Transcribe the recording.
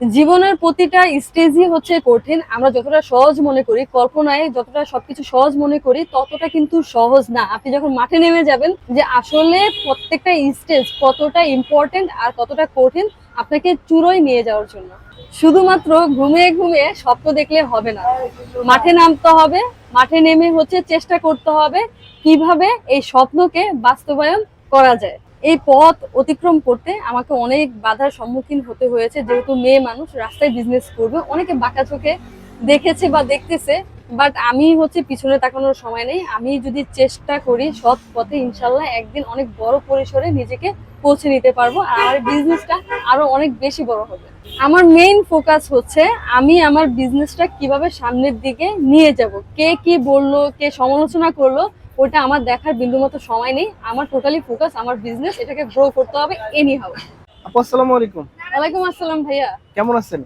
জীবনের প্রতিটা স্টেজই হচ্ছে কঠিন। আমরা যতটা সহজ মনে করি, কল্পনায় যতটা সবকিছু সহজ মনে করি, ততটা কিন্তু সহজ না। আপনি যখন মাঠে নেমে যাবেন যে আসলে প্রত্যেকটা স্টেজ কতটা ইম্পর্টেন্ট আর কতটা কঠিন আপনাকে চূড়োয় নিয়ে যাওয়ার জন্য। শুধুমাত্র ঘুমিয়ে ঘুমিয়ে স্বপ্ন দেখলে হবে না, মাঠে নামতে হবে। মাঠে নেমে হচ্ছে চেষ্টা করতে হবে কিভাবে এই স্বপ্নকে বাস্তবায়ন করা যায়। এই পথ অতিক্রম করতে আমাকে অনেক বাধার সম্মুখীন হতে হয়েছে, যেহেতু মেয়ে মানুষ, রাস্তায় বিজনেস করবে, অনেকে বাঁকা চোখে দেখেছে বা দেখতেছে। বাট আমি হচ্ছে পিছনে তাকানোর সময় নেই। আমি যদি চেষ্টা করি সৎ পথে, ইনশাল্লাহ একদিন অনেক বড় পরিসরে নিজেকে পৌঁছে নিতে পারবো, আর আমার বিজনেসটা আরো অনেক বেশি বড় হবে। আমার মেইন ফোকাস হচ্ছে আমি আমার বিজনেসটা কিভাবে সামনের দিকে নিয়ে যাব। কে কি বললো, কে সমালোচনা করলো, ওটা আমার দেখার বিন্দুমাত্র সময় নেই। আমার টোটালি ফোকাস আমার বিজনেস, এটাকে গ্রো করতে হবে এনি হাউ। আপু আসসালামু আলাইকুম। ওয়ালাইকুম আসসালাম ভাইয়া। কেমন আছেন?